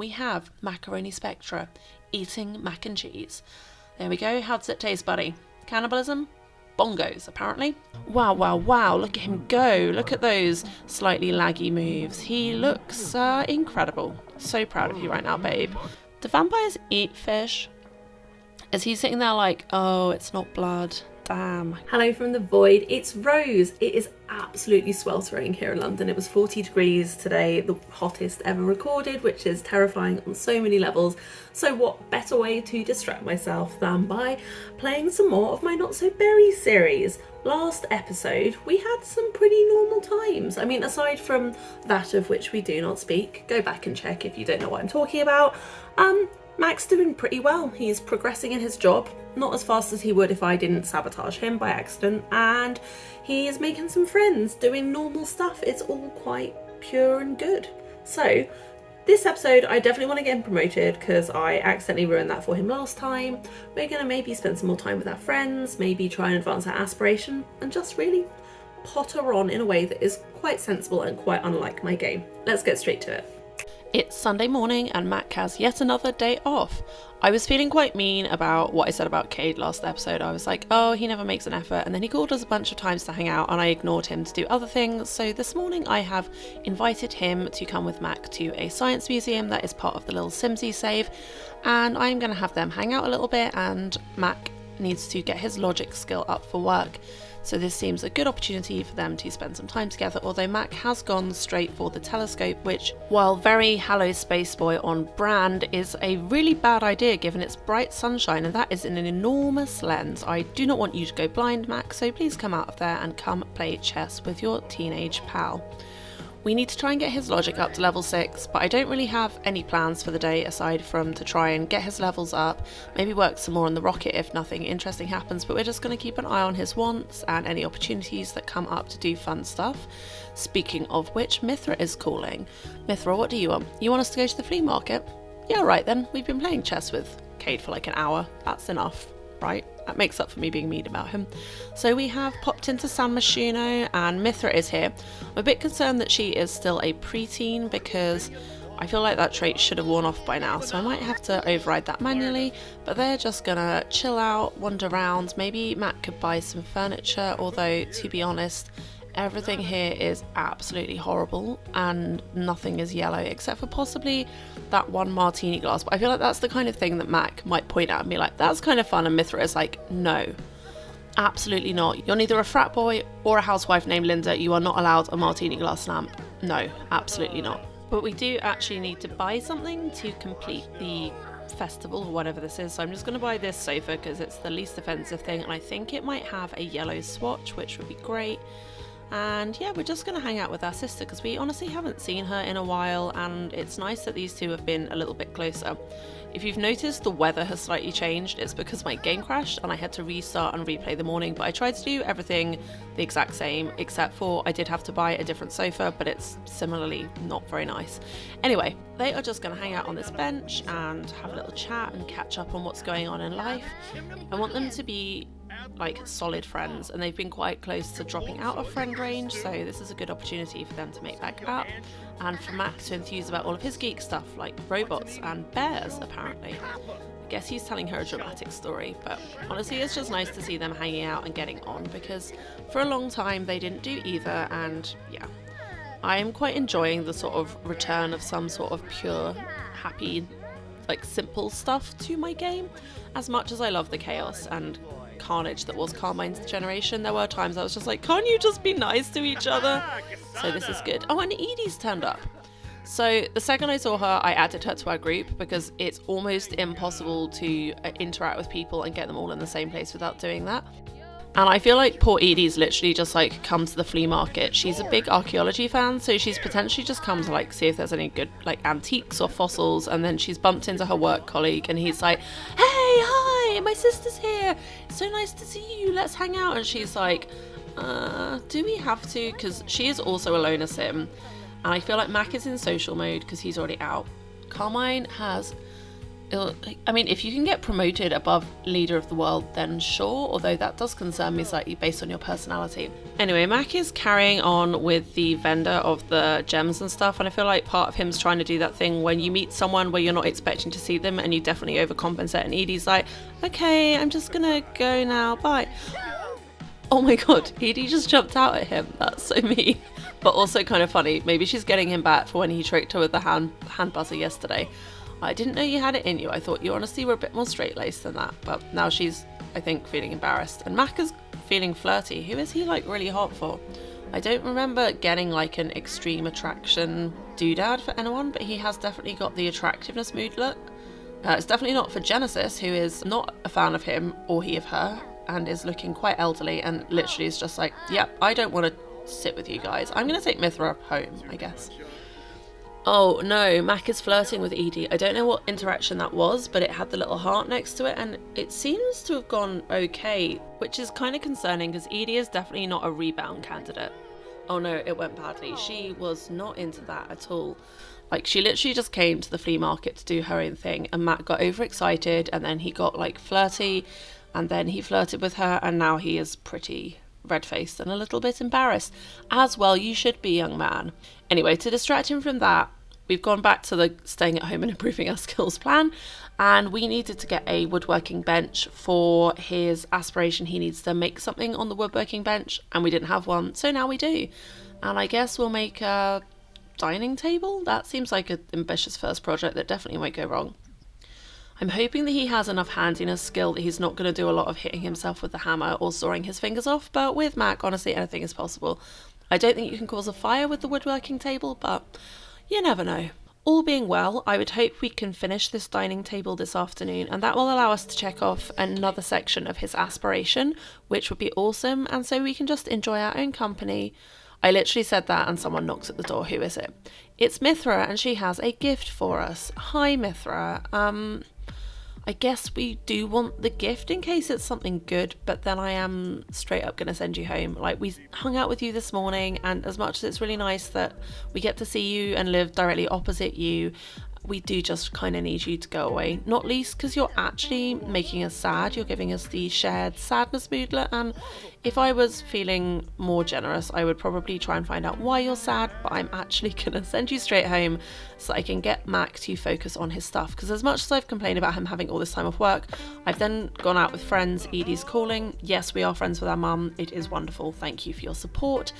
we have Macaroni Spectra eating mac and cheese. There we go. How does it taste, buddy? Cannibalism? Bongos, apparently. Wow, wow, wow. Look at him go. Look at those slightly laggy moves. He looks incredible. So proud of you right now, babe. Do vampires eat fish? Is he sitting there like, oh, it's not blood? Damn. Hello from the void, it's Rose. It is absolutely sweltering here in London. It was 40 degrees today, the hottest ever recorded, which is terrifying on so many levels. So what better way to distract myself than by playing some more of my Not So Berry series. Last episode, we had some pretty normal times. I mean, aside from that of which we do not speak, go back and check if you don't know what I'm talking about. Mac's doing pretty well. He's progressing in his job, not as fast as he would if I didn't sabotage him by accident, and he is making some friends, doing normal stuff. It's all quite pure and good. So, this episode, I definitely want to get him promoted because I accidentally ruined that for him last time. We're going to maybe spend some more time with our friends, maybe try and advance our aspiration, and just really potter on in a way that is quite sensible and quite unlike my game. Let's get straight to it. It's Sunday morning and Mac has yet another day off. I was feeling quite mean about what I said about Cade last episode. I was like, oh, he never makes an effort, and then he called us a bunch of times to hang out and I ignored him to do other things. So this morning I have invited him to come with Mac to a science museum that is part of the little Simsy save, and I'm going to have them hang out a little bit, and Mac needs to get his logic skill up for work. So this seems a good opportunity for them to spend some time together, although Mac has gone straight for the telescope, which, while very Hello Space Boy on brand, is a really bad idea given its bright sunshine, and that is in an enormous lens. I do not want you to go blind, Mac, so please come out of there and come play chess with your teenage pal. We need to try and get his logic up to level 6, but I don't really have any plans for the day aside from to try and get his levels up, maybe work some more on the rocket if nothing interesting happens, but we're just going to keep an eye on his wants and any opportunities that come up to do fun stuff. Speaking of which, Mithra is calling. Mithra, what do you want? You want us to go to the flea market? Yeah, right then. We've been playing chess with Cade for like an hour. That's enough, right? That makes up for me being mean about him. So we have popped into San Myshuno and Mithra is here. I'm a bit concerned that she is still a preteen because I feel like that trait should have worn off by now, so I might have to override that manually, but they're just gonna chill out, wander around. Maybe Matt could buy some furniture, although to be honest, everything here is absolutely horrible and nothing is yellow except for possibly that one martini glass. But I feel like that's the kind of thing that Mac might point out and be like, that's kind of fun, and Mithra is like, no, absolutely not. You're neither a frat boy or a housewife named Linda. You are not allowed a martini glass lamp. No, absolutely not. But we do actually need to buy something to complete the festival or whatever this is, so I'm just going to buy this sofa because it's the least offensive thing, and I think it might have a yellow swatch, which would be great. And yeah, we're just going to hang out with our sister because we honestly haven't seen her in a while, and it's nice that these two have been a little bit closer. If you've noticed the weather has slightly changed, it's because my game crashed and I had to restart and replay the morning, but I tried to do everything the exact same except for I did have to buy a different sofa, but it's similarly not very nice. Anyway, they are just going to hang out on this bench and have a little chat and catch up on what's going on in life. I want them to be like solid friends, and they've been quite close to dropping out of friend range, so this is a good opportunity for them to make back up, and for Mac to enthuse about all of his geek stuff like robots and bears apparently. I guess he's telling her a dramatic story, but honestly it's just nice to see them hanging out and getting on because for a long time they didn't do either, and yeah, I am quite enjoying the sort of return of some sort of pure, happy, like simple stuff to my game. As much as I love the chaos and carnage that was Carmine's generation, there were times I was just like, can't you just be nice to each other? So this is good. Oh, and Edie's turned up. So the second I saw her, I added her to our group because it's almost impossible to interact with people and get them all in the same place without doing that. And I feel like poor Edie's literally just like come to the flea market. She's a big archaeology fan, so she's potentially just come to like see if there's any good like antiques or fossils, and then she's bumped into her work colleague and he's like, hey, hi, my sister's here, it's so nice to see you, let's hang out. And she's like, do we have to? Because she is also a loner sim, and I feel like Mac is in social mode because he's already out. Carmine has I mean, if you can get promoted above leader of the world, then sure, although that does concern me slightly based on your personality. Anyway, Mac is carrying on with the vendor of the gems and stuff, and I feel like part of him's trying to do that thing when you meet someone where you're not expecting to see them and you definitely overcompensate, and Edie's like, okay, I'm just gonna go now, bye. Oh my god, Edie just jumped out at him. That's so mean. But also kind of funny. Maybe she's getting him back for when he tricked her with the hand buzzer yesterday. I didn't know you had it in you. I thought you honestly were a bit more straight-laced than that. But now she's, I think, feeling embarrassed. And Mac is feeling flirty. Who is he, like, really hot for? I don't remember getting, like, an extreme attraction doodad for anyone, but he has definitely got the attractiveness mood look. It's definitely not for Genesis, who is not a fan of him or he of her, and is looking quite elderly and literally is just like, yep, I don't want to sit with you guys. I'm going to take Mithra home, I guess. Oh no, Mac is flirting with Edie. I don't know what interaction that was, but it had the little heart next to it, and it seems to have gone okay, which is kind of concerning because Edie is definitely not a rebound candidate. Oh no, it went badly. She was not into that at all. Like, she literally just came to the flea market to do her own thing, and Matt got overexcited, and then he got, like, flirty, and then he flirted with her, and now he is pretty red-faced and a little bit embarrassed. As well you should be, young man. Anyway, to distract him from that, we've gone back to the staying at home and improving our skills plan, and we needed to get a woodworking bench for his aspiration. He needs to make something on the woodworking bench, and we didn't have one, so now we do. And I guess we'll make a dining table? That seems like an ambitious first project that definitely won't go wrong. I'm hoping that he has enough handiness skill that he's not going to do a lot of hitting himself with the hammer or sawing his fingers off, but with Mac, honestly, anything is possible. I don't think you can cause a fire with the woodworking table, but you never know. All being well, I would hope we can finish this dining table this afternoon, and that will allow us to check off another section of his aspiration, which would be awesome, and so we can just enjoy our own company. I literally said that and someone knocks at the door. Who is it? It's Mithra, and she has a gift for us. Hi, Mithra. I guess we do want the gift in case it's something good, but then I am straight up going to send you home. Like, we hung out with you this morning, and as much as it's really nice that we get to see you and live directly opposite you, we do just kind of need you to go away. Not least because you're actually making us sad. You're giving us the shared sadness moodlet, and if I was feeling more generous, I would probably try and find out why you're sad, but I'm actually going to send you straight home so I can get Mac to focus on his stuff. Because as much as I've complained about him having all this time off work, I've then gone out with friends. Edie's calling. Yes, we are friends with our mum. It is wonderful. Thank you for your support.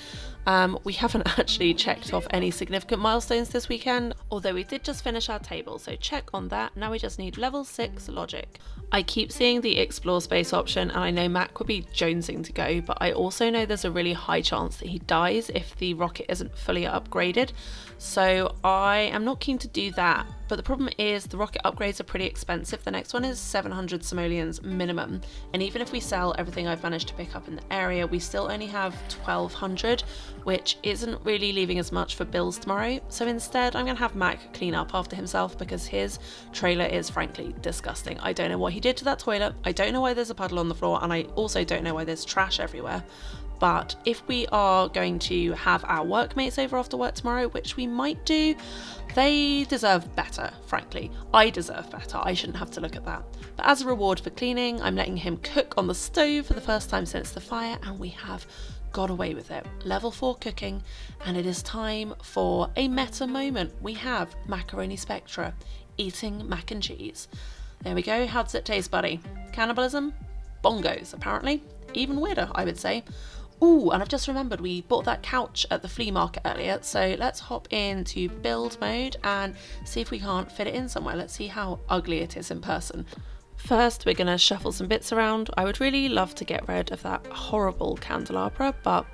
We haven't actually checked off any significant milestones this weekend, although we did just finish our table, so check on that. Now we just need level 6 logic. I keep seeing the explore space option, and I know Mac would be jonesing to go, but I also know there's a really high chance that he dies if the rocket isn't fully upgraded, so I am not keen to do that. But the problem is the rocket upgrades are pretty expensive. The next one is 700 simoleons minimum, and even if we sell everything I've managed to pick up in the area, we still only have 1200, which isn't really leaving as much for bills tomorrow. So instead I'm going to have Mac clean up after himself because his trailer is frankly disgusting. I don't know what he did to that toilet, I don't know why there's a puddle on the floor, and I also don't know why there's trash everywhere. But if we are going to have our workmates over after work tomorrow, which we might do, they deserve better, frankly. I deserve better. I shouldn't have to look at that. But as a reward for cleaning, I'm letting him cook on the stove for the first time since the fire, and we have got away with it. Level 4 cooking, and it is time for a meta moment. We have Macaroni Spectra eating mac and cheese. There we go. How does it taste, buddy? Cannibalism? Bongos, apparently. Even weirder, I would say. Ooh, and I've just remembered we bought that couch at the flea market earlier, so let's hop into build mode and see if we can't fit it in somewhere. Let's see how ugly it is in person. First, we're going to shuffle some bits around. I would really love to get rid of that horrible candelabra, but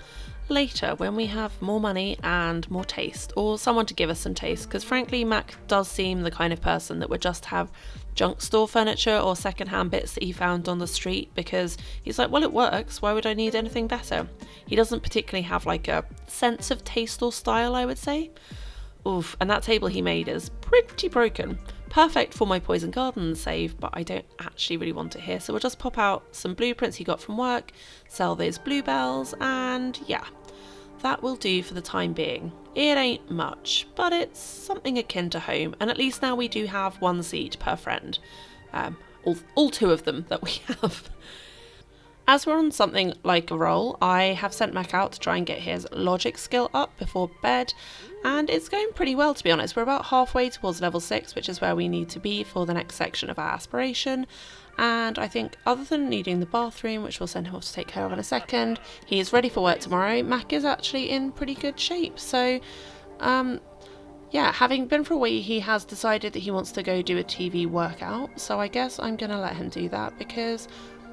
later when we have more money and more taste, or someone to give us some taste, because frankly Mac does seem the kind of person that would just have junk store furniture or secondhand bits that he found on the street because he's like, well, it works, why would I need anything better? He doesn't particularly have like a sense of taste or style, I would say. Oof, and that table he made is pretty broken. Perfect for my poison garden save, but I don't actually really want it here, so we'll just pop out some blueprints he got from work, sell those bluebells, and yeah, that will do for the time being. It ain't much, but it's something akin to home, and at least now we do have 1 seat per friend. All 2 of them that we have. As we're on something like a roll, I have sent Mac out to try and get his logic skill up before bed, and it's going pretty well, to be honest. We're about halfway towards level 6, which is where we need to be for the next section of our aspiration. And I think other than needing the bathroom, which we'll send him off to take care of in a second, he is ready for work tomorrow. Mac is actually in pretty good shape. So, yeah, having been for a week, he has decided that he wants to go do a TV workout. So I guess I'm going to let him do that, because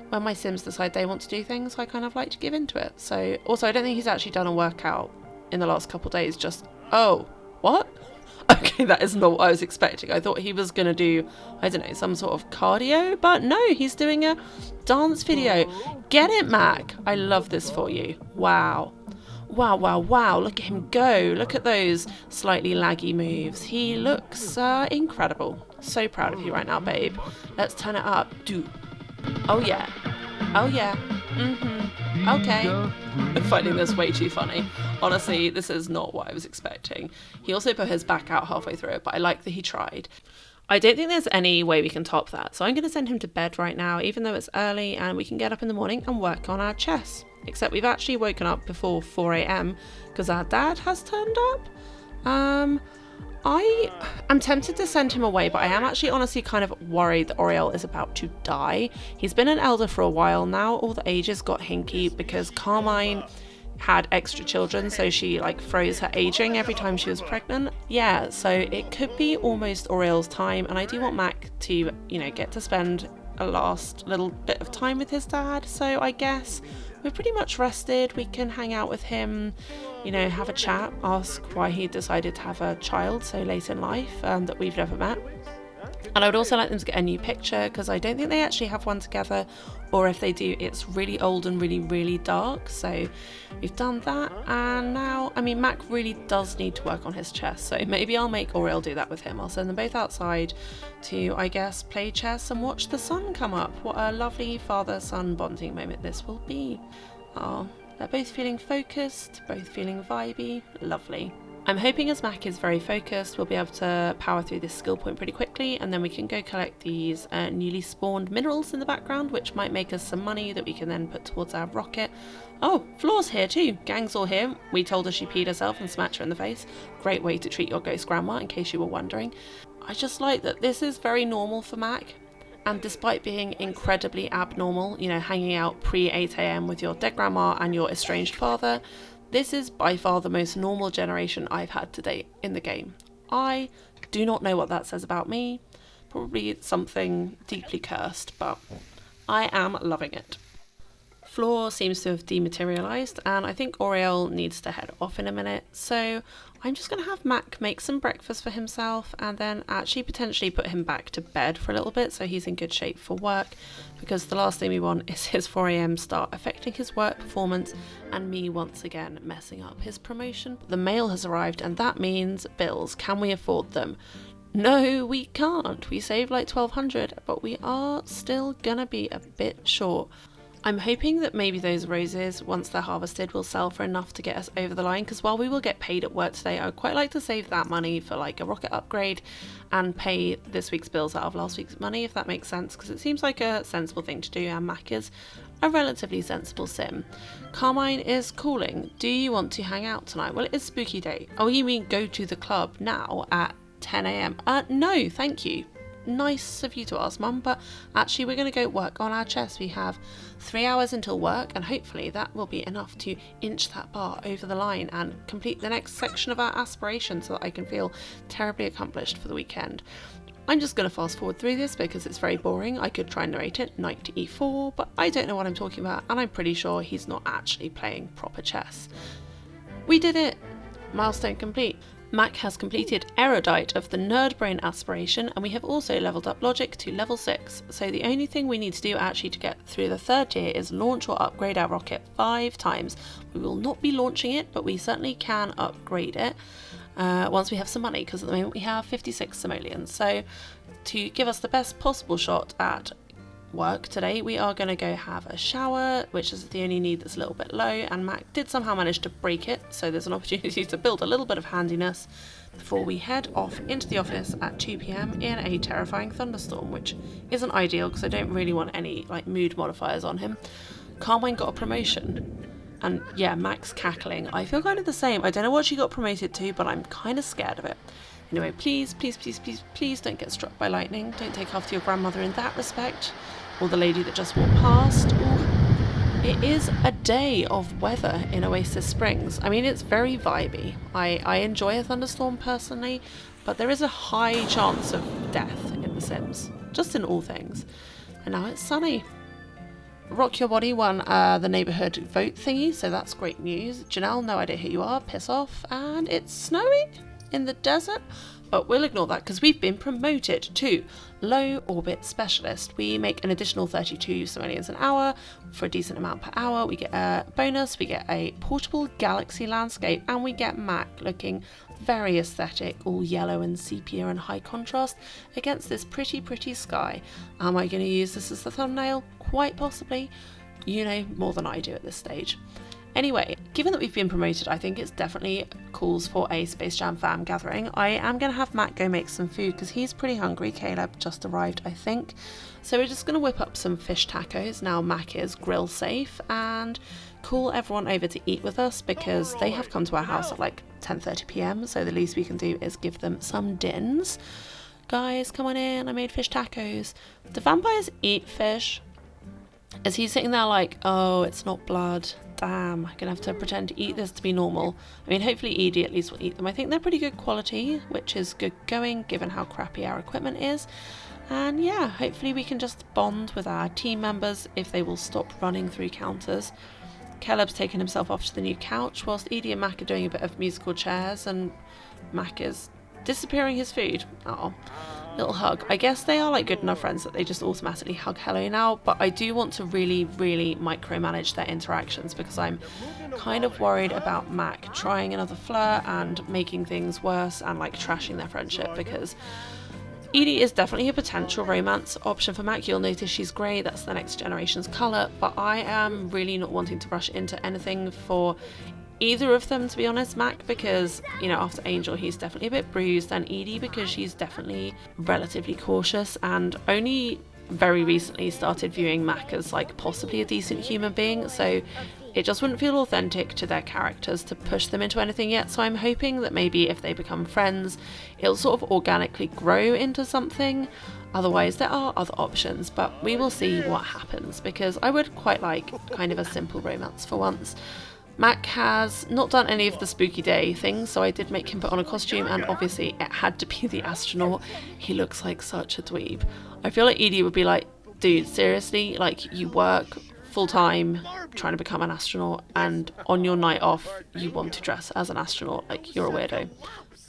when my Sims decide they want to do things, I kind of like to give into it. So, also, I don't think he's actually done a workout in the last couple of days. Just, oh, what? Okay, that is not what I was expecting. I thought he was going to do, I don't know, some sort of cardio, but no, he's doing a dance video. Get it, Mac? I love this for you. Wow. Wow, wow, wow. Look at him go. Look at those slightly laggy moves. He looks incredible. So proud of you right now, babe. Let's turn it up. Do. Oh, yeah. Oh, yeah. Mm-hmm. Okay. I'm finding this way too funny. Honestly, this is not what I was expecting. He also put his back out halfway through it, but I like that he tried. I don't think there's any way we can top that, so I'm going to send him to bed right now, even though it's early, and we can get up in the morning and work on our chess. Except we've actually woken up before 4 a.m. because our dad has turned up. I am tempted to send him away, but I am actually honestly kind of worried that Oriel is about to die. He's been an elder for a while now. All the ages got hinky because Carmine had extra children, so she like froze her aging every time she was pregnant. Yeah, so it could be almost Oriel's time, and I do want Mac to, you know, get to spend a last little bit of time with his dad. So I guess we're pretty much rested. We can hang out with him, you know, have a chat, ask why he decided to have a child so late in life that we've never met. And I would also like them to get a new picture, because I don't think they actually have one together, or if they do, it's really old and really, really dark. So we've done that, and now, I mean, Mac really does need to work on his chess, so maybe I'll make Oriel do that with him. I'll send them both outside to, I guess, play chess and watch the sun come up. What a lovely father-son bonding moment this will be. Oh, they're both feeling focused, both feeling vibey. Lovely. I'm hoping as Mac is very focused, we'll be able to power through this skill point pretty quickly, and then we can go collect these newly spawned minerals in the background, which might make us some money that we can then put towards our rocket. Oh, Floor's here too. Gang's all here. We told her she peed herself and smacked her in the face. Great way to treat your ghost grandma, in case you were wondering. I just like that this is very normal for Mac. And despite being incredibly abnormal, you know, hanging out pre-8 a.m. with your dead grandma and your estranged father, this is by far the most normal generation I've had to date in the game. I do not know what that says about me. Probably it's something deeply cursed, but I am loving it. Floor seems to have dematerialised, and I think Oriel needs to head off in a minute, so I'm just going to have Mac make some breakfast for himself and then actually potentially put him back to bed for a little bit so he's in good shape for work, because the last thing we want is his 4 a.m. start affecting his work performance and me once again messing up his promotion. The mail has arrived, and that means bills. Can we afford them? No, we can't. We saved like 1,200, but we are still gonna be a bit short. I'm hoping that maybe those roses, once they're harvested, will sell for enough to get us over the line, because while we will get paid at work today, I would quite like to save that money for like a rocket upgrade and pay this week's bills out of last week's money, if that makes sense, because it seems like a sensible thing to do, and Mac is a relatively sensible sim. Carmine is calling. Do you want to hang out tonight? Well, it is spooky day. Oh, you mean go to the club now at 10 a.m? No, thank you. Nice of you to ask, Mum, but actually we're going to go work on our chess. We have 3 hours until work, and hopefully that will be enough to inch that bar over the line and complete the next section of our aspiration so that I can feel terribly accomplished for the weekend. I'm just going to fast forward through this because it's very boring. I could try and narrate it, knight to e4, but I don't know what I'm talking about, and I'm pretty sure he's not actually playing proper chess. We did it! Milestone complete. Mac has completed Erudite of the Nerd Brain aspiration, and we have also leveled up Logic to level 6, so the only thing we need to do actually to get through the third tier is launch or upgrade our rocket 5 times. We will not be launching it, but we certainly can upgrade it once we have some money, because at the moment we have 56 simoleons, so to give us the best possible shot at work today. We are going to go have a shower, which is the only need that's a little bit low, and Mac did somehow manage to break it, so there's an opportunity to build a little bit of handiness before we head off into the office at 2 p.m. in a terrifying thunderstorm, which isn't ideal because I don't really want any like mood modifiers on him. Carmine got a promotion, and yeah, Mac's cackling. I feel kind of the same. I don't know what she got promoted to, but I'm kind of scared of it. Anyway, please don't get struck by lightning. Don't take after your grandmother in that respect, or the lady that just walked past. Ooh. It is a day of weather in Oasis Springs. I mean, it's very vibey. I enjoy a thunderstorm personally, but there is a high chance of death in The Sims, just in all things. And now it's sunny. Rock Your Body won the neighbourhood vote thingy, so that's great news. Janelle, no idea who you are, piss off. And it's snowing in the desert, but we'll ignore that because we've been promoted to low orbit specialist. We make an additional 32 simoleons an hour for a decent amount per hour. We get a bonus, we get a portable galaxy landscape, and we get Mac looking very aesthetic, all yellow and sepia and high contrast against this pretty sky. Am I going to use this as the thumbnail? Quite possibly. You know more than I do at this stage. Anyway, given that we've been promoted, I think it's definitely calls for a Space Jam fam gathering. I am going to have Matt go make some food because he's pretty hungry. Caleb just arrived, I think. So we're just going to whip up some fish tacos. Now Mac is grill safe, and call everyone over to eat with us because they have come to our house at like 10:30 p.m. So the least we can do is give them some dins. Guys, come on in. I made fish tacos. Do vampires eat fish? Is he sitting there like, oh, it's not blood? Damn, I'm gonna have to pretend to eat this to be normal. I mean, hopefully Edie at least will eat them. I think they're pretty good quality, which is good going given how crappy our equipment is. And yeah, hopefully we can just bond with our team members if they will stop running through counters. Caleb's taken himself off to the new couch whilst Edie and Mac are doing a bit of musical chairs, and Mac is disappearing his food. Oh, little hug. I guess they are like good enough friends that they just automatically hug hello now, but I do want to really micromanage their interactions because I'm kind of worried about Mac trying another flirt and making things worse and like trashing their friendship, because Edie is definitely a potential romance option for Mac. You'll notice she's grey, that's the next generation's colour, but I am really not wanting to rush into anything for either of them, to be honest. Mac because, you know, after Angel he's definitely a bit bruised, and Edie because she's definitely relatively cautious and only very recently started viewing Mac as like possibly a decent human being, so it just wouldn't feel authentic to their characters to push them into anything yet. So I'm hoping that maybe if they become friends it'll sort of organically grow into something. Otherwise there are other options, but we will see what happens, because I would quite like kind of a simple romance for once. Mac has not done any of the spooky day things, so I did make him put on a costume, and obviously it had to be the astronaut. He looks like such a dweeb. I feel like Edie would be like, dude, seriously, like you work full time trying to become an astronaut, and on your night off you want to dress as an astronaut, like you're a weirdo.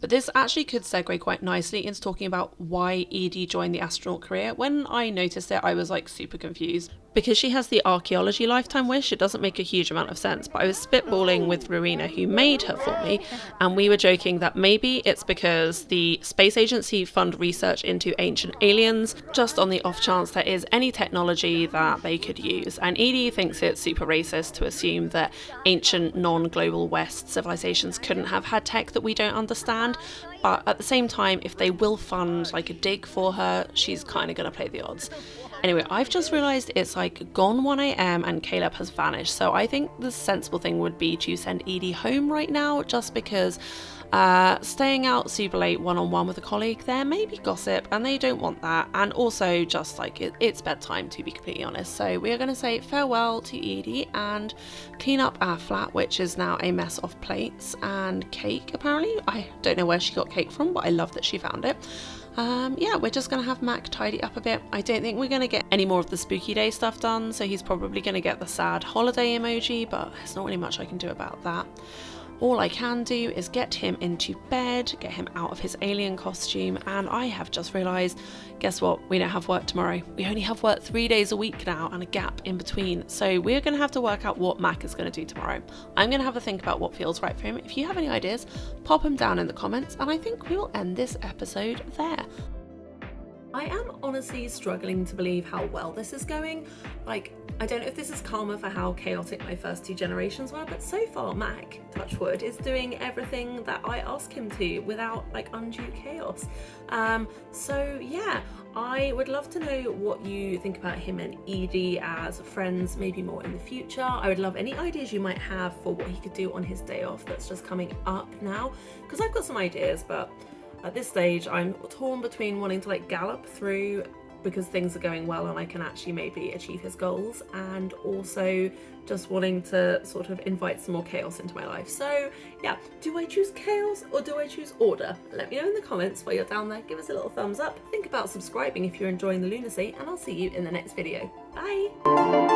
But this actually could segue quite nicely into talking about why Edie joined the astronaut career. When I noticed it, I was like super confused. Because she has the archaeology lifetime wish, it doesn't make a huge amount of sense. But I was spitballing with Rowena, who made her for me, and we were joking that maybe it's because the space agency fund research into ancient aliens, just on the off chance there is any technology that they could use. And Edie thinks it's super racist to assume that ancient non-global West civilizations couldn't have had tech that we don't understand. But at the same time, if they will fund like a dig for her, she's kind of going to play the odds. Anyway, I've just realised it's like gone 1 a.m. and Caleb has vanished, so I think the sensible thing would be to send Edie home right now, just because staying out super late one-on-one with a colleague, there may be gossip and they don't want that, and also just like it's bedtime, to be completely honest. So we are going to say farewell to Edie and clean up our flat, which is now a mess of plates and cake apparently. I don't know where she got cake from, but I love that she found it. Yeah, we're just going to have Mac tidy up a bit. I don't think we're going to get any more of the spooky day stuff done, so he's probably going to get the sad holiday emoji, but there's not really much I can do about that. All I can do is get him into bed, get him out of his alien costume, and I have just realised, guess what? We don't have work tomorrow. We only have work 3 days a week now and a gap in between, so we're going to have to work out what Mac is going to do tomorrow. I'm going to have a think about what feels right for him. If you have any ideas, pop them down in the comments, and I think we will end this episode there. I am honestly struggling to believe how well this is going. Like, I don't know if this is karma for how chaotic my first 2 generations were, but so far Mac, touch wood, is doing everything that I ask him to without like undue chaos. So yeah, I would love to know what you think about him and Edie as friends, maybe more in the future. I would love any ideas you might have for what he could do on his day off that's just coming up now, because I've got some ideas, but at this stage I'm torn between wanting to like gallop through because things are going well and I can actually maybe achieve his goals, and also just wanting to sort of invite some more chaos into my life. So yeah, do I choose chaos or do I choose order? Let me know in the comments while you're down there. Give us a little thumbs up. Think about subscribing if you're enjoying the lunacy, and I'll see you in the next video. Bye!